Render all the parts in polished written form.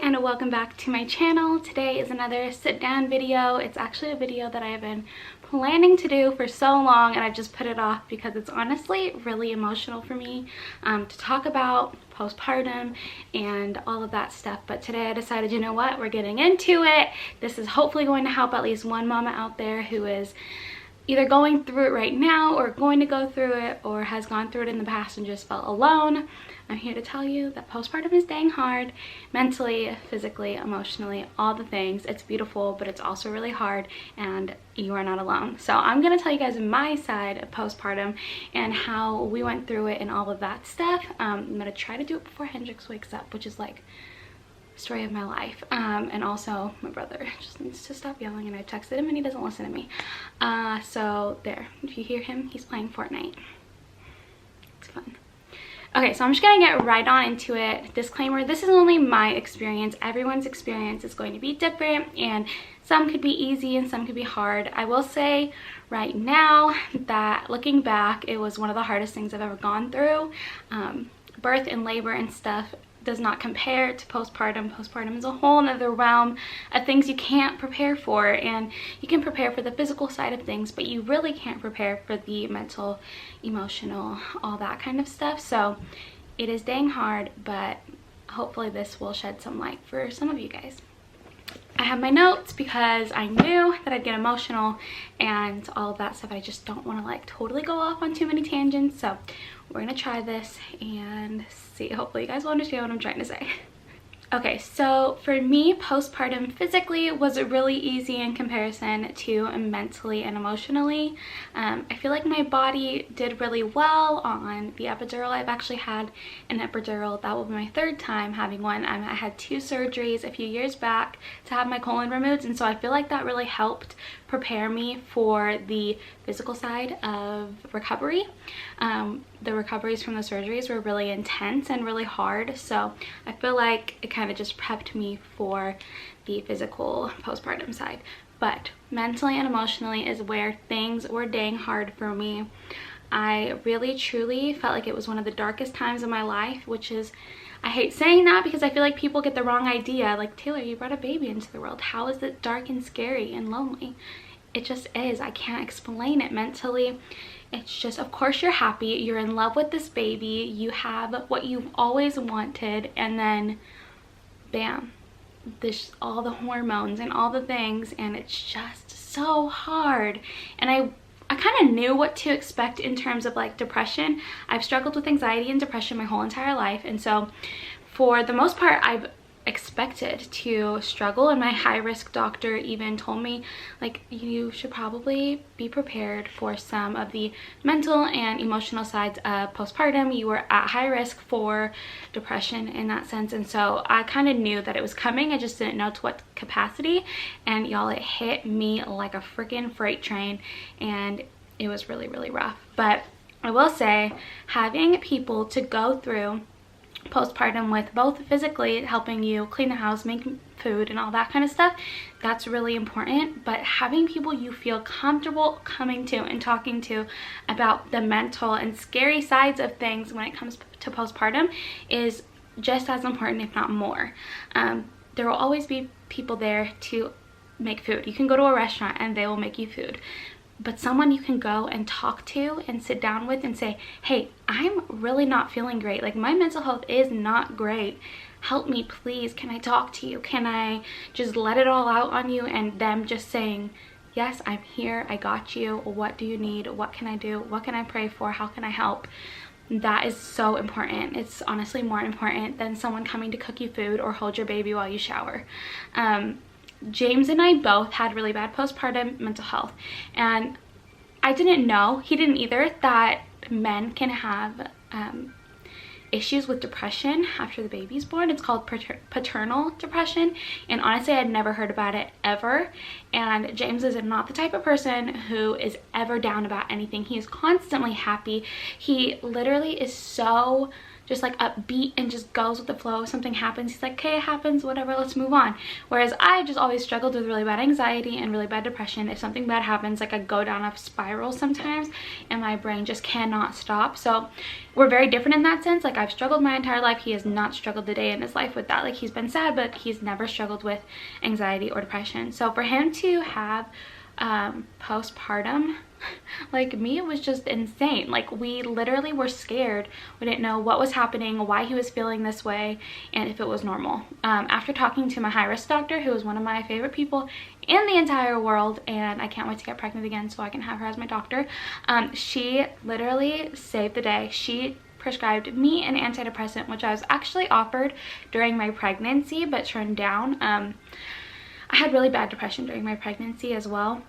and welcome back to my channel. Today is another sit down video. It's actually a video that I have been planning to do for so long and I've just put it off because it's honestly really emotional for me to talk about postpartum and all of that stuff. But today I decided, you know what, we're getting into it. This is hopefully going to help at least one mama out there who is either going through it right now or going to go through it or has gone through it in the past and just felt alone. I'm here to tell you that postpartum is dang hard, mentally, physically, emotionally, all the things. It's beautiful, but it's also really hard and you are not alone. So I'm going to tell you guys my side of postpartum and how we went through it and all of that stuff. I'm going to try to do it before Hendrix wakes up, which is like story of my life. And also my brother just needs to stop yelling and I texted him and he doesn't listen to me. So there, if you hear him, he's playing Fortnite. It's fun. Okay, so I'm just gonna get right on into it. Disclaimer, this is only my experience. Everyone's experience is going to be different and some could be easy and some could be hard. I will say right now that looking back, it was one of the hardest things I've ever gone through. Birth and labor and stuff does not compare to postpartum. Postpartum is a whole nother realm of things you can't prepare for, and you can prepare for the physical side of things, but you really can't prepare for the mental, emotional, all that kind of stuff. So it is dang hard, but hopefully this will shed some light for some of you guys. I have my notes because I knew that I'd get emotional and all of that stuff. I just don't want to like totally go off on too many tangents. So we're gonna try this and see. Hopefully you guys will understand what I'm trying to say. Okay, so for me, postpartum physically was really easy in comparison to mentally and emotionally. I feel like my body did really well on the epidural. I've actually had an epidural. That will be my third time having one. I had 2 surgeries a few years back to have my colon removed, and so I feel like that really helped prepare me for the physical side of recovery. The recoveries from the surgeries were really intense and really hard, so I feel like it kind of just prepped me for the physical postpartum side. But mentally and emotionally is where things were dang hard for me. I really truly felt like it was one of the darkest times of my life, which is, I hate saying that because I feel like people get the wrong idea. Like, Taylor, you brought a baby into the world. How is it dark and scary and lonely? It just is. I can't explain it mentally. It's just, of course you're happy, you're in love with this baby, you have what you've always wanted, and then bam, this, all the hormones and all the things, and it's just so hard. And I kind of knew what to expect in terms of like depression. I've struggled with anxiety and depression my whole entire life, and so for the most part I've expected to struggle, and my high-risk doctor even told me, like, you should probably be prepared for some of the mental and emotional sides of postpartum. You were at high risk for depression in that sense, and so I kind of knew that it was coming. I just didn't know to what capacity, and y'all, it hit me like a freaking freight train, and it was really, really rough. But I will say, having people to go through postpartum with, both physically helping you clean the house, make food and all that kind of stuff, that's really important, but having people you feel comfortable coming to and talking to about the mental and scary sides of things when it comes to postpartum is just as important, if not more. There will always be people there to make food. You can go to a restaurant and they will make you food, but someone you can go and talk to and sit down with and say, hey, I'm really not feeling great. Like, my mental health is not great. Help me, please. Can I talk to you? Can I just let it all out on you? And them just saying, yes, I'm here. I got you. What do you need? What can I do? What can I pray for? How can I help? That is so important. It's honestly more important than someone coming to cook you food or hold your baby while you shower. James and I both had really bad postpartum mental health, and I didn't know, he didn't either, that men can have issues with depression after the baby's born. It's called paternal depression, and honestly I had never heard about it ever. And James is not the type of person who is ever down about anything. He is constantly happy. He literally is so just like upbeat and just goes with the flow. If something happens, he's like, okay, it happens, whatever, let's move on. Whereas I just always struggled with really bad anxiety and really bad depression. If something bad happens, like I go down a spiral sometimes and my brain just cannot stop. So we're very different in that sense. Like I've struggled my entire life. He has not struggled a day in his life with that. Like he's been sad, but he's never struggled with anxiety or depression. So for him to have postpartum like me, it was just insane. Like we literally were scared. We didn't know what was happening, why he was feeling this way, and if it was normal. After talking to my high-risk doctor, who is one of my favorite people in the entire world, and I can't wait to get pregnant again so I can have her as my doctor, she literally saved the day. She prescribed me an antidepressant, which I was actually offered during my pregnancy but turned down. I had really bad depression during my pregnancy as well,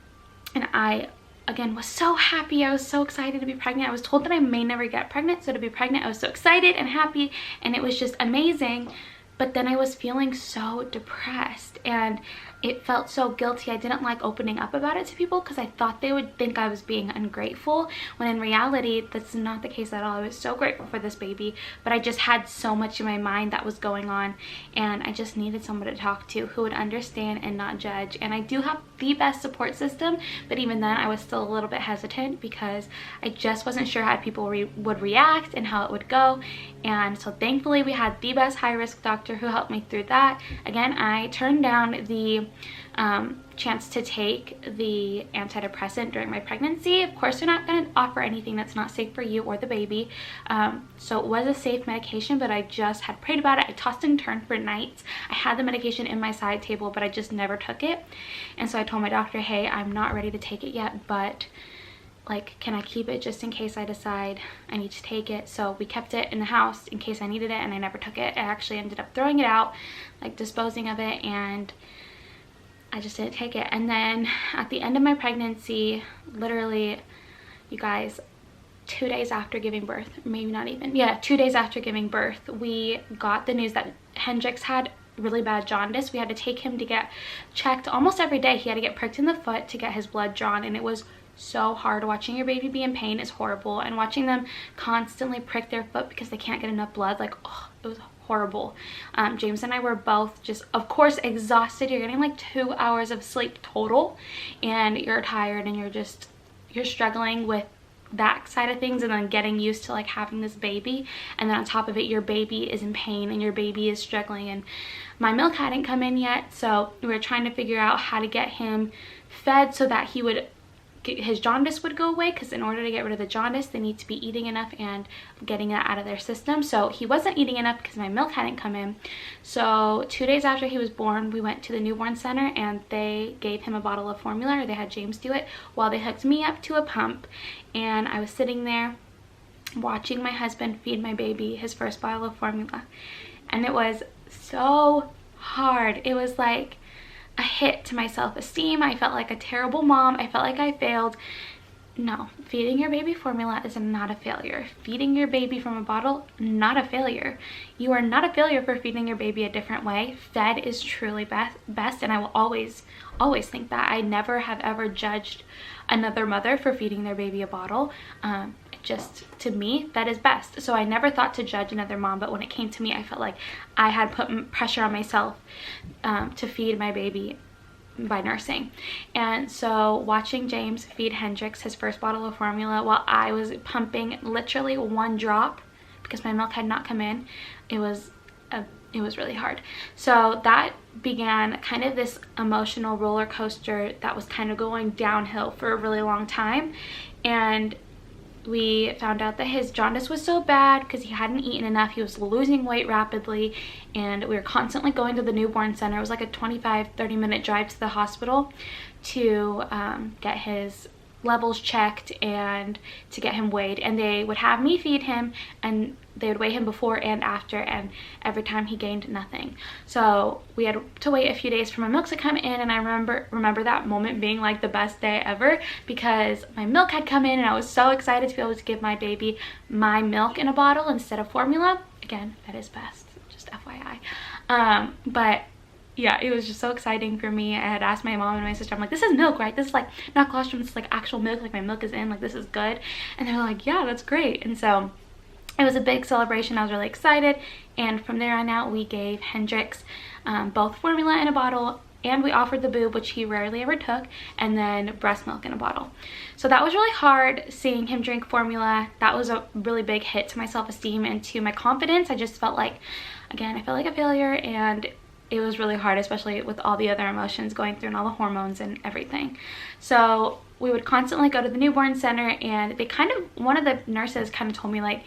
and I again was so happy. I was so excited to be pregnant. I was told that I may never get pregnant, so to be pregnant I was so excited and happy, and it was just amazing. But then I was feeling so depressed and it felt so guilty. I didn't like opening up about it to people because I thought they would think I was being ungrateful, when in reality that's not the case at all. I was so grateful for this baby, but I just had so much in my mind that was going on, and I just needed someone to talk to who would understand and not judge. And I do have the best support system, but even then I was still a little bit hesitant because I just wasn't sure how people would react and how it would go. And so thankfully we had the best high-risk doctor who helped me through that. Again, I turned down the chance to take the antidepressant during my pregnancy. Of course, they're not going to offer anything that's not safe for you or the baby. So it was a safe medication, but I just had prayed about it. I tossed and turned for nights. I had the medication in my side table, but I just never took it. And so I told my doctor, hey, I'm not ready to take it yet, but like, can I keep it just in case I decide I need to take it? So we kept it in the house in case I needed it, and I never took it. I actually ended up throwing it out, like disposing of it, and I just didn't take it. And then at the end of my pregnancy, literally, you guys, 2 days after giving birth, maybe not even, yeah, 2 days after giving birth, we got the news that Hendrix had really bad jaundice. We had to take him to get checked almost every day. He had to get pricked in the foot to get his blood drawn, and it was so hard. Watching your baby be in pain is horrible, and watching them constantly prick their foot because they can't get enough blood, like, oh, it was horrible. James and I were both just, of course, exhausted. You're getting like 2 hours of sleep total, and you're tired, and you're struggling with that side of things, and then getting used to like having this baby, and then on top of it your baby is in pain and your baby is struggling. And my milk hadn't come in yet, so we were trying to figure out how to get him fed so that his jaundice would go away, because in order to get rid of the jaundice they need to be eating enough and getting that out of their system. So he wasn't eating enough because my milk hadn't come in. So 2 days after he was born, we went to the newborn center and they gave him a bottle of formula, or they had James do it, while they hooked me up to a pump. And I was sitting there watching my husband feed my baby his first bottle of formula, and it was so hard. It was like a hit to my self-esteem. I felt like a terrible mom. I felt like I failed. No, feeding your baby formula is not a failure. Feeding your baby from a bottle, not a failure. You are not a failure for feeding your baby a different way. Fed is truly best, and I will always think that. I never have ever judged another mother for feeding their baby a bottle. Just to me, that is best. So I never thought to judge another mom, but when it came to me, I felt like I had put pressure on myself to feed my baby by nursing. And so watching James feed Hendrix his first bottle of formula while I was pumping literally 1 drop because my milk had not come in, it was really hard. So that began kind of this emotional roller coaster that was kind of going downhill for a really long time. And we found out that his jaundice was so bad because he hadn't eaten enough. He was losing weight rapidly, and we were constantly going to the newborn center. It was like a 25-30 minute drive to the hospital to get his levels checked and to get him weighed. And they would have me feed him, and they would weigh him before and after, and every time he gained nothing. So we had to wait a few days for my milk to come in, and I remember that moment being like the best day ever because my milk had come in and I was so excited to be able to give my baby my milk in a bottle instead of formula. Again, that is best, just FYI. But yeah, it was just so exciting for me. I had asked my mom and my sister, I'm like, this is milk, right? This is like not colostrum, this is like actual milk, like my milk is in, like this is good. And they're like, yeah, that's great. And so It was a big celebration. I was really excited, and from there on out we gave Hendrix both formula in a bottle, and we offered the boob, which he rarely ever took, and then breast milk in a bottle. So that was really hard, seeing him drink formula. That was a really big hit to my self-esteem and to my confidence. I just felt like, again, I felt like a failure, and it was really hard, especially with all the other emotions going through and all the hormones and everything. So we would constantly go to the newborn center, and they one of the nurses kind of told me, like,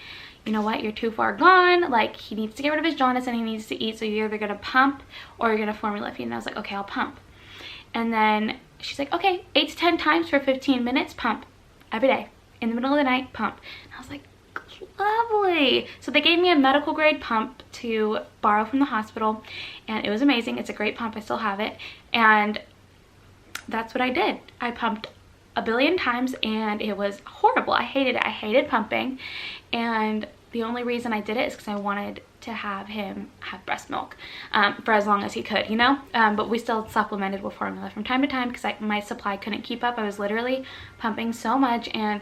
you know what, you're too far gone, like, he needs to get rid of his jaundice and he needs to eat, so you're either gonna pump or you're gonna formula feed. And I was like, okay, I'll pump. And then she's like, okay, 8 to 10 times for 15 minutes, pump every day, in the middle of the night, pump. And I was like, lovely. So they gave me a medical grade pump to borrow from the hospital, and it was amazing. It's a great pump, I still have it, and that's what I did. I pumped a billion times, and it was horrible. I hated it. I hated pumping, and the only reason I did it is because I wanted to have him have breast milk for as long as he could, you know. But we still supplemented with formula from time to time because my supply couldn't keep up. I was literally pumping so much and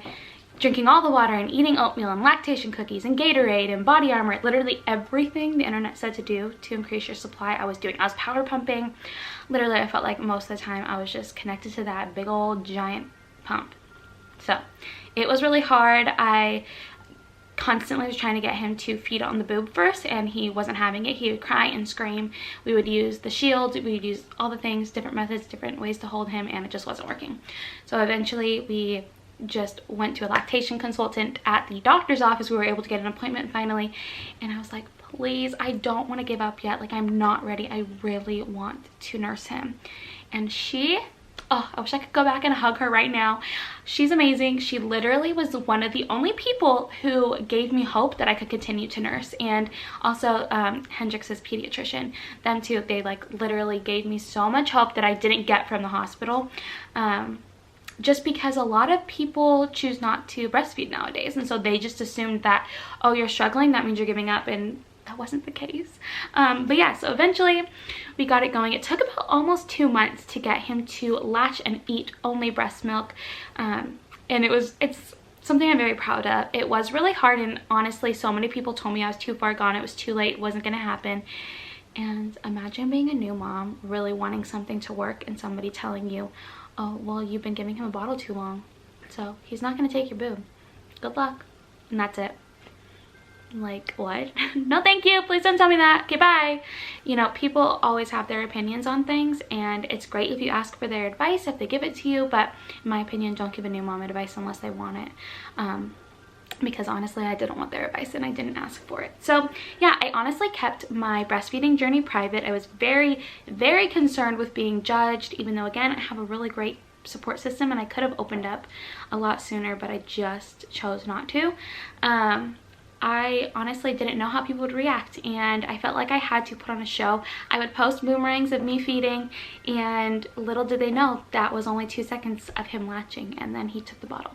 drinking all the water and eating oatmeal and lactation cookies and Gatorade and Body Armor. Literally everything the internet said to do to increase your supply, I was doing. I was powder pumping. Literally, I felt like most of the time I was just connected to that big old giant pump. So it was really hard. I constantly was trying to get him to feed on the boob first, and he wasn't having it. He would cry and scream. We would use the shield, we would use all the things, different methods, different ways to hold him, and it just wasn't working. So eventually we just went to a lactation consultant at the doctor's office. We were able to get an appointment finally, and I was like, please, I don't want to give up yet. Like, I'm not ready. I really want to nurse him. And she, oh, I wish I could go back and hug her right now. She's amazing. She literally was one of the only people who gave me hope that I could continue to nurse. And also Hendrix's pediatrician, them too, they like literally gave me so much hope that I didn't get from the hospital. Just because a lot of people choose not to breastfeed nowadays, and so they just assumed that, oh, you're struggling, that means you're giving up, and that wasn't the case. But yeah, so eventually we got it going. It took about almost 2 months to get him to latch and eat only breast milk, and it's something I'm very proud of. It was really hard, and honestly, so many people told me I was too far gone, it was too late, it wasn't gonna happen. And imagine being a new mom, really wanting something to work, and somebody telling you, oh, well, you've been giving him a bottle too long, so he's not gonna take your boob. Good luck. And that's it. Like, what? No, thank you. Please don't tell me that. Okay, bye. You know, people always have their opinions on things, and it's great if you ask for their advice, if they give it to you, but in my opinion, don't give a new mom advice unless they want it. Because honestly, I didn't want their advice and I didn't ask for it. So yeah, I honestly kept my breastfeeding journey private. I was very, very concerned with being judged, even though, again, I have a really great support system and I could have opened up a lot sooner, but I just chose not to. I honestly didn't know how people would react, and I felt like I had to put on a show. I would post boomerangs of me feeding, and little did they know that was only 2 seconds of him latching, and then he took the bottle.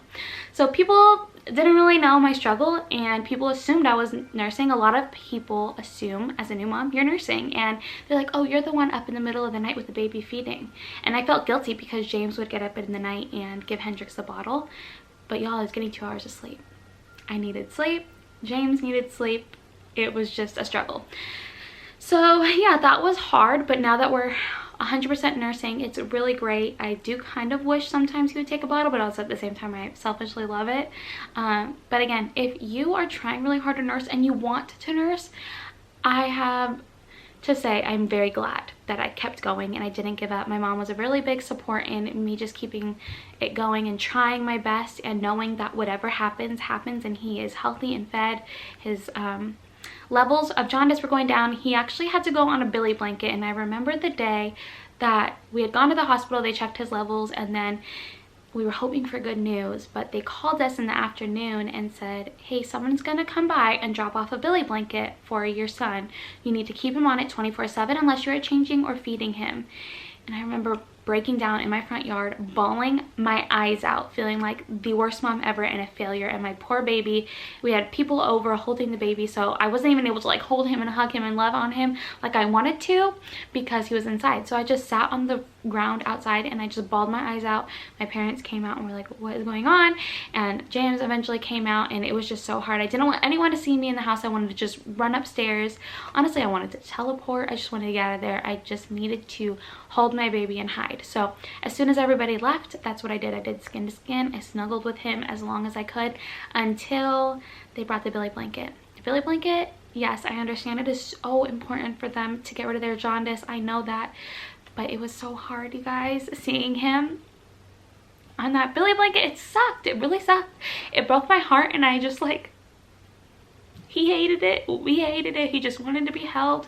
So people didn't really know my struggle, and people assumed I was nursing. A lot of people assume as a new mom you're nursing, and they're like, oh, you're the one up in the middle of the night with the baby feeding. And I felt guilty because James would get up in the night and give Hendrix the bottle, but y'all, I was getting 2 hours of sleep. I needed sleep. James needed sleep. It was just a struggle. So yeah, that was hard, but now that we're 100% nursing, it's really great. I do kind of wish sometimes he would take a bottle, but also at the same time I selfishly love it. But again, if you are trying really hard to nurse and you want to nurse, I have to say I'm very glad that I kept going and I didn't give up. My mom was a really big support in me just keeping it going and trying my best, and knowing that whatever happens, happens, and he is healthy and fed. His levels of jaundice were going down. He actually had to go on a billy blanket, and I remember the day that we had gone to the hospital, they checked his levels, and then we were hoping for good news, but they called us in the afternoon and said, hey, someone's gonna come by and drop off a billy blanket for your son. You need to keep him on it 24/7 unless you're changing or feeding him. And I remember breaking down in my front yard, bawling my eyes out, feeling like the worst mom ever and a failure. And my poor baby, we had people over holding the baby, so I wasn't even able to like hold him and hug him and love on him like I wanted to because he was inside. So I just sat on the ground outside and I just bawled my eyes out. My parents came out and were like, what is going on? And James eventually came out, and it was just so hard. I didn't want anyone to see me in the house. I wanted to just run upstairs. Honestly, I wanted to teleport. I just wanted to get out of there. I just needed to hold my baby and hide. So as soon as everybody left, that's what I did. I did skin to skin. I snuggled with him as long as I could until they brought the Billy blanket. The Billy blanket, yes, I understand it is so important for them to get rid of their jaundice. I know that. But it was so hard, you guys, seeing him on that Billy blanket. It sucked. It really sucked. It broke my heart, and I just like, he hated it. We hated it. He just wanted to be held.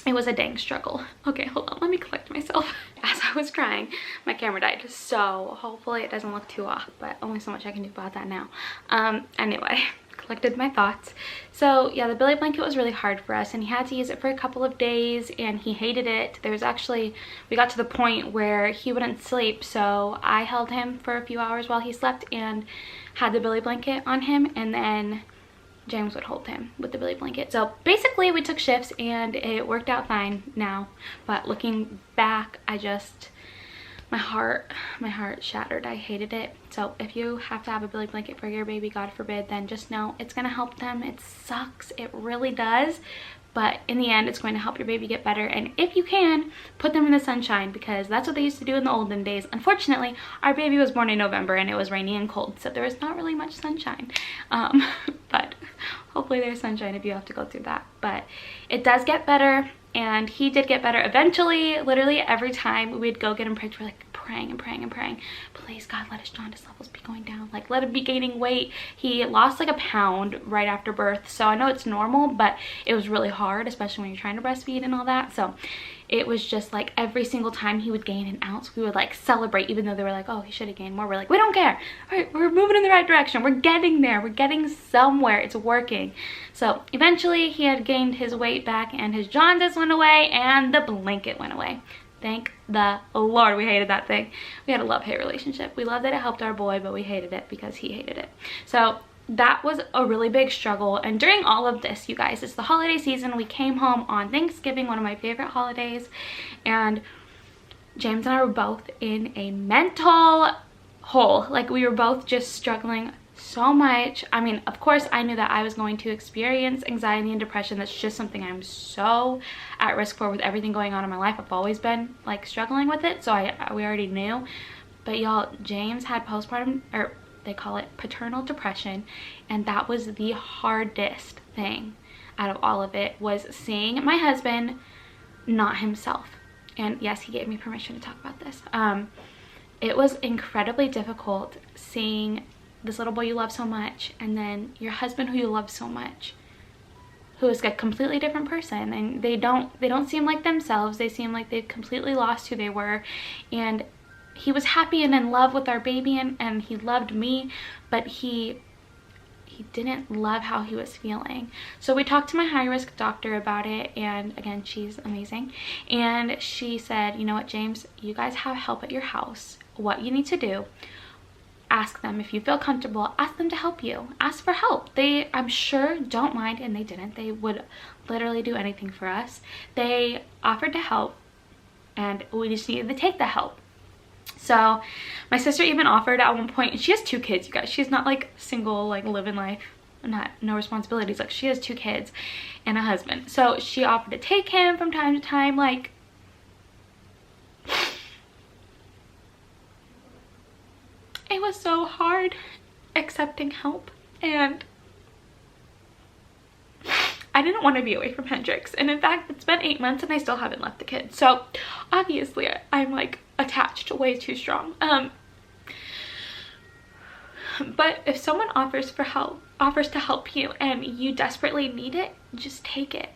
It was a dang struggle. Okay, hold on. Let me collect myself. As I was crying, my camera died. So hopefully it doesn't look too off, but only so much I can do about that now. Anyway, collected my thoughts. So yeah, the Billy blanket was really hard for us, and he had to use it for a couple of days, and he hated it. There was actually, we got to the point where he wouldn't sleep, so I held him for a few hours while he slept and had the Billy blanket on him, and then James would hold him with the Billy blanket. So basically we took shifts and it worked out fine now, but looking back, I just, my heart shattered. I hated it. So if you have to have a Billy blanket for your baby, God forbid, then just know it's gonna help them. It sucks, it really does, but in the end it's going to help your baby get better. And if you can, put them in the sunshine, because that's what they used to do in the olden days. Unfortunately, our baby was born in November and it was rainy and cold, so there was not really much sunshine. But hopefully there's sunshine if you have to go through that. But it does get better, and he did get better eventually. Literally every time we'd go get him pricked, we're like praying and praying and praying, please God, let his jaundice levels be going down, like let him be gaining weight. He lost like a pound right after birth, so I know it's normal, but it was really hard, especially when you're trying to breastfeed and all that. So it was just like every single time he would gain an ounce, we would like celebrate, even though they were like, oh, he should have gained more. We're like, we don't care. All right, we're moving in the right direction. We're getting there. We're getting somewhere. It's working. So eventually he had gained his weight back, and his jaundice went away, and the blanket went away. Thank the Lord. We hated that thing. We had a love-hate relationship. We loved that it helped our boy, but we hated it because he hated it. So that was a really big struggle. And during all of this, you guys, it's the holiday season. We came home on Thanksgiving, one of my favorite holidays, and James and I were both in a mental hole. Like, we were both just struggling so much. I mean, of course I knew that I was going to experience anxiety and depression. That's just something I'm so at risk for with everything going on in my life. I've always been like struggling with it, so we already knew. But y'all, James had postpartum, or they call it paternal depression, and that was the hardest thing out of all of it, was seeing my husband not himself. And yes, he gave me permission to talk about this. It was incredibly difficult seeing this little boy you love so much, and then your husband who you love so much, who is a completely different person, and they don't seem like themselves. They seem like they've completely lost who they were. And he was happy and in love with our baby, and he loved me, but he didn't love how he was feeling. So we talked to my high-risk doctor about it, and again, she's amazing, and she said, you know what, James, you guys have help at your house. What you need to do, ask them. If you feel comfortable, ask them to help you. Ask for help. They, I'm sure, don't mind, and they didn't. They would literally do anything for us. They offered to help, and we just needed to take the help. So my sister even offered at one point, and she has 2 kids, you guys. She's not like single, like living life, no responsibilities. Like, she has 2 kids and a husband. So she offered to take him from time to time. Like, it was so hard accepting help, and I didn't want to be away from Hendrix. And in fact, it's been 8 months and I still haven't left the kid. So obviously I'm like attached way too strong. But if someone offers to help you and you desperately need it, just take it.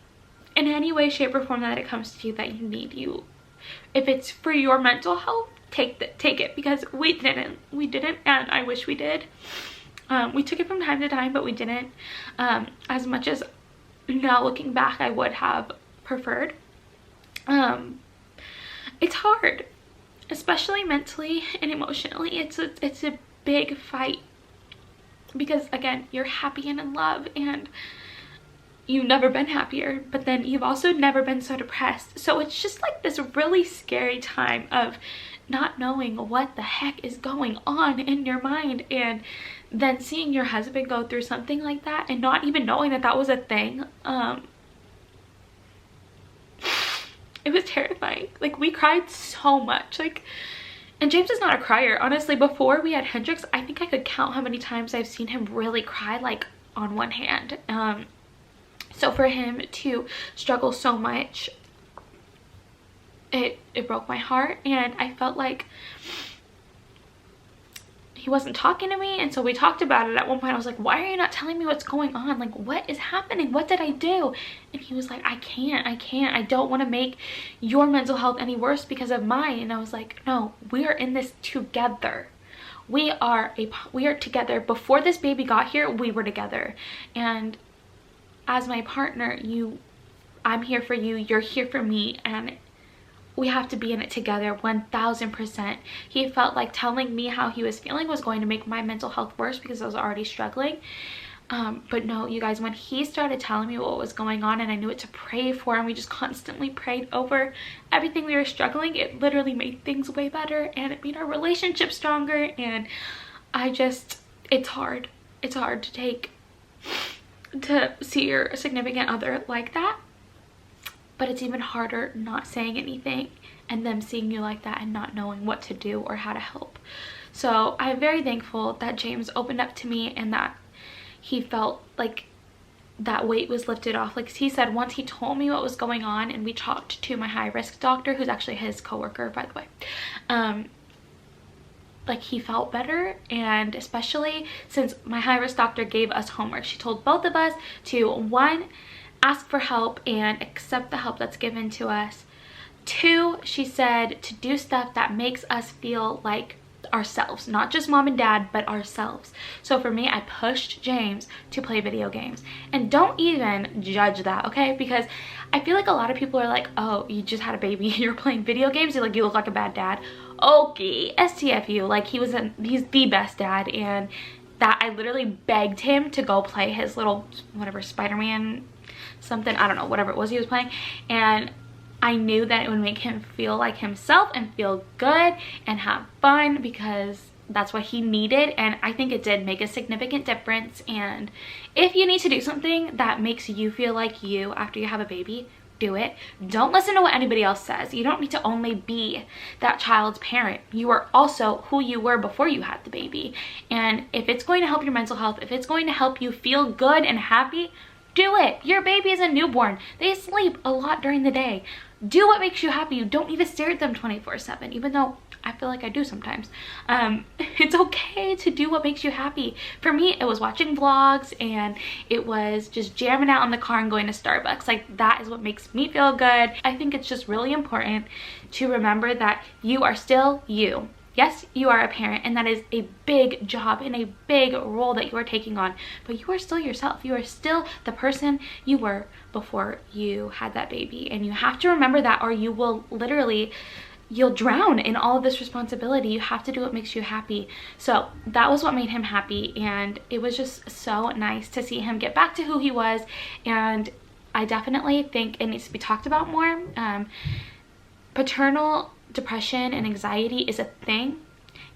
In any way, shape, or form that it comes to you that you need. If it's for your mental health, take it, because we didn't, and I wish we did. We took it from time to time, but we didn't, as much as now looking back I would have preferred. it's hard, especially mentally and emotionally. It's a big fight because, again, you're happy and in love and you've never been happier, but then you've also never been so depressed. So it's just like this really scary time of not knowing what the heck is going on in your mind, and then seeing your husband go through something like that and not even knowing that that was a thing. It was terrifying. Like, we cried so much. Like, and James is not a crier. Honestly, before we had Hendrix, I think I could count how many times I've seen him really cry, like, on one hand. So for him to struggle so much, it broke my heart, and I felt like he wasn't talking to me. And so we talked about it. At one point I was like, why are you not telling me what's going on? Like, what is happening? What did I do? And he was like, I can't. I don't want to make your mental health any worse because of mine. And I was like, no, we are in this together. We are together. Before this baby got here, we were together. And as my partner, I'm here for you, you're here for me, and we have to be in it together 1000%. He felt like telling me how he was feeling was going to make my mental health worse because I was already struggling. But no, you guys, when he started telling me what was going on and I knew what to pray for, and we just constantly prayed over everything we were struggling, it literally made things way better, and it made our relationship stronger. And it's hard. It's hard to see your significant other like that, but it's even harder not saying anything and them seeing you like that and not knowing what to do or how to help. So I'm very thankful that James opened up to me and that he felt like that weight was lifted off. Like he said, once he told me what was going on and we talked to my high-risk doctor, who's actually his coworker, by the way, like he felt better. And especially since my high-risk doctor gave us homework, she told both of us to, 1, ask for help and accept the help that's given to us. 2, she said to do stuff that makes us feel like ourselves, not just mom and dad, but ourselves. So for me, I pushed James to play video games, and don't even judge that, okay? Because I feel like a lot of people are like, oh, you just had a baby, you're playing video games, you look like a bad dad. Okay, STFU, like he's the best dad. And that I literally begged him to go play his little whatever Spider-Man something, I don't know, whatever it was he was playing, and I knew that it would make him feel like himself and feel good and have fun because that's what he needed. And I think it did make a significant difference. And if you need to do something that makes you feel like you after you have a baby, do it. Don't listen to what anybody else says. You don't need to only be that child's parent. You are also who you were before you had the baby. And if it's going to help your mental health, if it's going to help you feel good and happy, do it. Your baby is a newborn. They sleep a lot during the day. Do what makes you happy. You don't need to stare at them 24/7, even though I feel like I do sometimes. It's okay to do what makes you happy. For me, it was watching vlogs, and it was just jamming out in the car and going to Starbucks. Like, that is what makes me feel good. I think it's just really important to remember that you are still you. Yes, you are a parent, and that is a big job and a big role that you are taking on, but you are still yourself. You are still the person you were before you had that baby, and you have to remember that, or you will literally, you'll drown in all of this responsibility. You have to do what makes you happy. So that was what made him happy, and it was just so nice to see him get back to who he was. And I definitely think it needs to be talked about more. Paternal depression and anxiety is a thing,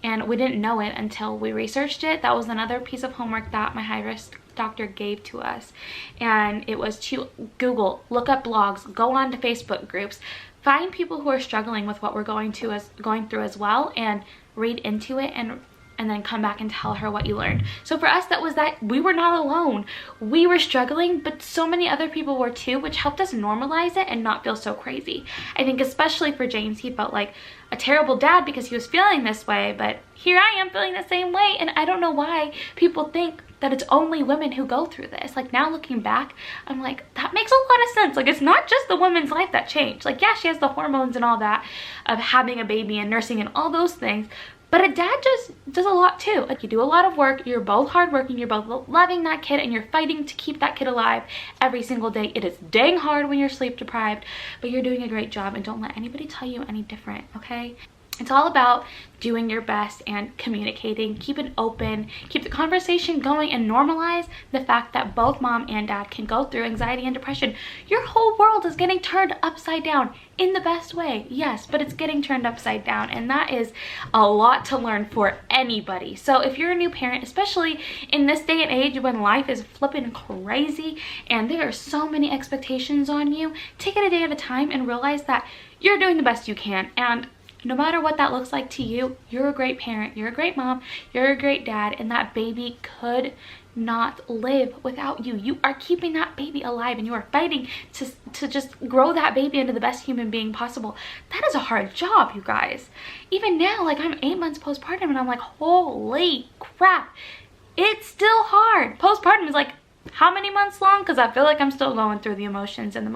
and we didn't know it until we researched it. That was another piece of homework that my high-risk doctor gave to us, and it was to Google, look up blogs, go on to Facebook groups, find people who are struggling with what we're going through as well, and read into it, and then come back and tell her what you learned. So for us, that was that we were not alone. We were struggling, but so many other people were too, which helped us normalize it and not feel so crazy. I think especially for James, he felt like a terrible dad because he was feeling this way, but here I am feeling the same way, and I don't know why people think that it's only women who go through this. Like, now looking back, I'm like, that makes a lot of sense. Like, it's not just the woman's life that changed. Like, yeah, she has the hormones and all that of having a baby and nursing and all those things, but a dad just does a lot too. Like, you do a lot of work, you're both hardworking, you're both loving that kid, and you're fighting to keep that kid alive every single day. It is dang hard when you're sleep deprived, but you're doing a great job, and don't let anybody tell you any different, okay? It's all about doing your best and communicating. Keep it open, keep the conversation going, and normalize the fact that both mom and dad can go through anxiety and depression. Your whole world is getting turned upside down in the best way, yes, but it's getting turned upside down, and that is a lot to learn for anybody. So if you're a new parent, especially in this day and age when life is flipping crazy and there are so many expectations on you, take it a day at a time and realize that you're doing the best you can, and no matter what that looks like to you, you're a great parent, you're a great mom, you're a great dad, and that baby could not live without you. You are keeping that baby alive, and you are fighting to just grow that baby into the best human being possible. That is a hard job, you guys. Even now, like, I'm 8 months postpartum, and I'm like, holy crap, it's still hard. Postpartum is like, how many months long? Because I feel like I'm still going through the emotions, and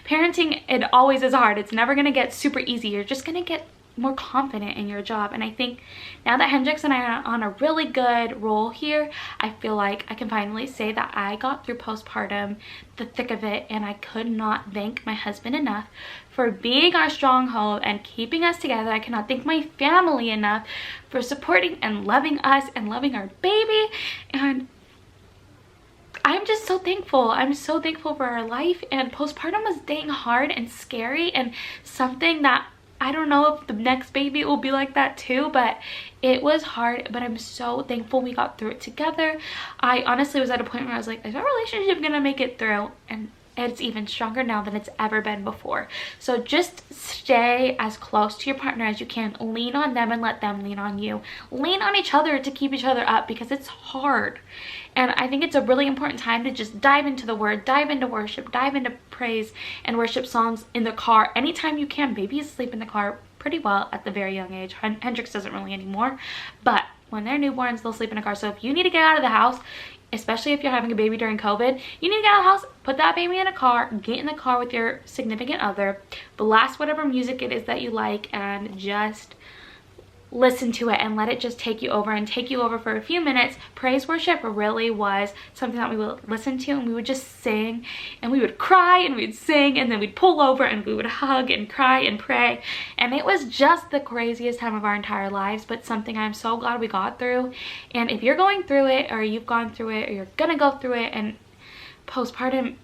parenting, it always is hard. It's never going to get super easy. You're just going to get more confident in your job, and I think now that Hendrix and I are on a really good roll here, I feel like I can finally say that I got through postpartum, the thick of it, and I could not thank my husband enough for being our stronghold and keeping us together. I cannot thank my family enough for supporting and loving us and loving our baby, and I'm just so thankful. I'm so thankful for our life, and postpartum was dang hard and scary, and something that I don't know if the next baby will be like that too, but it was hard, but I'm so thankful we got through it together. I honestly was at a point where I was like, is our relationship gonna make it through? And it's even stronger now than it's ever been before. So just stay as close to your partner as you can. Lean on them and let them lean on you. Lean on each other to keep each other up, because it's hard. And I think it's a really important time to just dive into the word, dive into worship, dive into praise and worship songs in the car anytime you can. Babies sleep in the car pretty well at the very young age. Hendrix doesn't really anymore, but when they're newborns, they'll sleep in a car. So if you need to get out of the house, especially if you're having a baby during COVID, you need to get out of the house, put that baby in a car, get in the car with your significant other, blast whatever music it is that you like, and just listen to it and let it just take you over and take you over for a few minutes. Praise worship really was something that we would listen to, and we would just sing, and we would cry, and we'd sing, and then we'd pull over, and we would hug and cry and pray, and it was just the craziest time of our entire lives, but something I'm so glad we got through. And if you're going through it, or you've gone through it, or you're gonna go through it, and postpartum,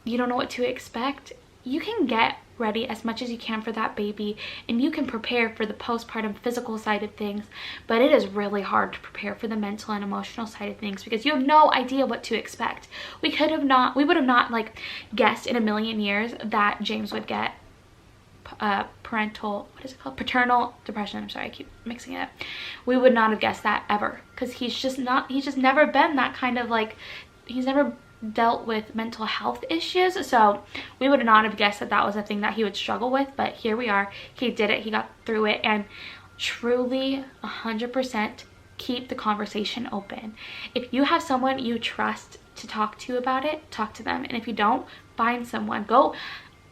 you don't know what to expect, you can get ready as much as you can for that baby, and you can prepare for the postpartum physical side of things, but it is really hard to prepare for the mental and emotional side of things, because you have no idea what to expect. We would have not like guessed in a million years that James would get paternal depression. I'm sorry, I keep mixing it up. We would not have guessed that ever, because he's just never been that kind of, like, he's never dealt with mental health issues, so we would not have guessed that that was a thing that he would struggle with. But here we are, he did it, he got through it, and truly 100% keep the conversation open. If you have someone you trust to talk to about it, talk to them, and if you don't, find someone. Go,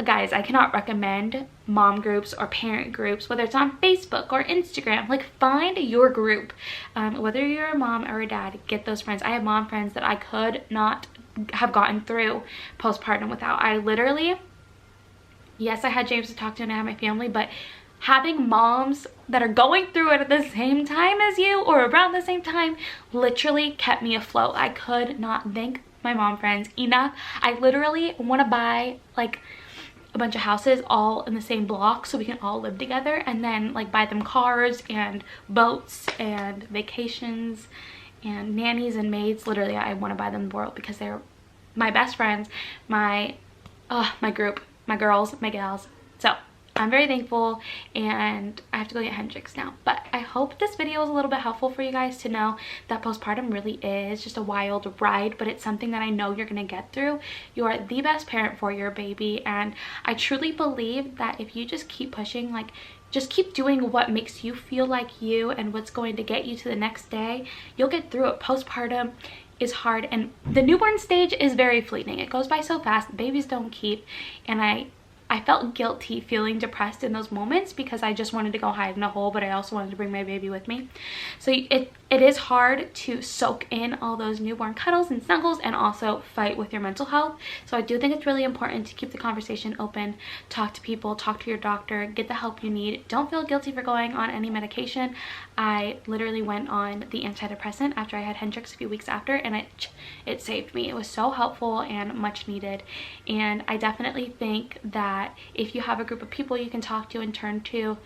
guys, I cannot recommend mom groups or parent groups, whether it's on Facebook or Instagram. Like, find your group. Whether you're a mom or a dad, get those friends. I have mom friends that I could not have gotten through postpartum without. I literally, yes, I had James to talk to and I had my family, but having moms that are going through it at the same time as you or around the same time literally kept me afloat. I could not thank my mom friends enough. I literally want to buy like a bunch of houses all in the same block so we can all live together, and then like buy them cars and boats and vacations and nannies and maids. Literally, I want to buy them the world, because they're my best friends, my group, my girls, my gals. So I'm very thankful, and I have to go get Hendrix now. But I hope this video was a little bit helpful for you guys to know that postpartum really is just a wild ride, but it's something that I know you're gonna get through. You are the best parent for your baby, and I truly believe that if you just keep pushing, like, just keep doing what makes you feel like you and what's going to get you to the next day, you'll get through it. Postpartum, is hard, and the newborn stage is very fleeting. It goes by so fast. Babies don't keep, and I felt guilty feeling depressed in those moments because I just wanted to go hide in a hole, but I also wanted to bring my baby with me. So it is hard to soak in all those newborn cuddles and snuggles and also fight with your mental health. So I do think it's really important to keep the conversation open, talk to people, talk to your doctor, get the help you need. Don't feel guilty for going on any medication. I literally went on the antidepressant after I had Hendrix a few weeks after, and it saved me. It was so helpful and much needed. And I definitely think that if you have a group of people you can talk to and turn to,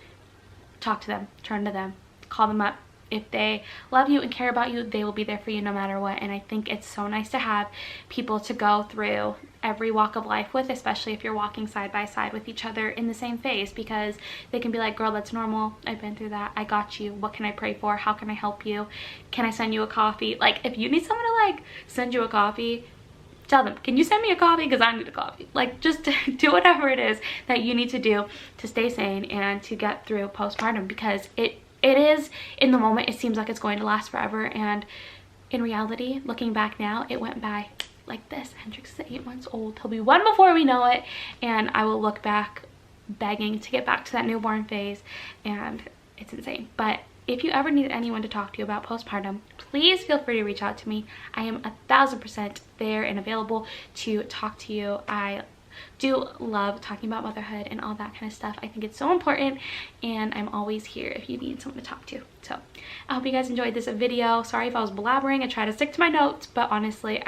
talk to them, turn to them, call them up. If they love you and care about you, they will be there for you no matter what. And I think it's so nice to have people to go through every walk of life with, especially if you're walking side by side with each other in the same phase, because they can be like, girl, that's normal. I've been through that. I got you. What can I pray for? How can I help you? Can I send you a coffee? Like, if you need someone to like send you a coffee, tell them, can you send me a coffee? Because I need a coffee. Like, just do whatever it is that you need to do to stay sane and to get through postpartum, because it is, in the moment, it seems like it's going to last forever. And in reality, looking back now, it went by like this. Hendrix is 8 months old. He'll be 1 before we know it. And I will look back begging to get back to that newborn phase. And it's insane. But if you ever need anyone to talk to you about postpartum, please feel free to reach out to me. I am 1000% there and available to talk to you. I do love talking about motherhood and all that kind of stuff. I think it's so important, and I'm always here if you need someone to talk to. So I hope you guys enjoyed this video. Sorry if I was blabbering. I try to stick to my notes, but honestly,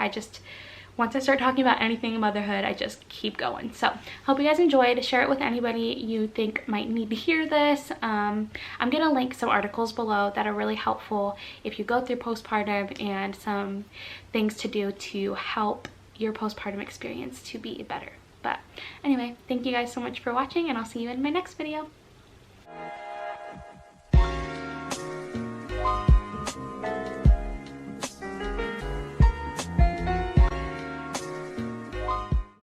once I start talking about anything in motherhood, I just keep going. So hope you guys enjoyed. Share it with anybody you think might need to hear this. I'm gonna link some articles below that are really helpful if you go through postpartum, and some things to do to help your postpartum experience to be better. But anyway, thank you guys so much for watching, and I'll see you in my next video.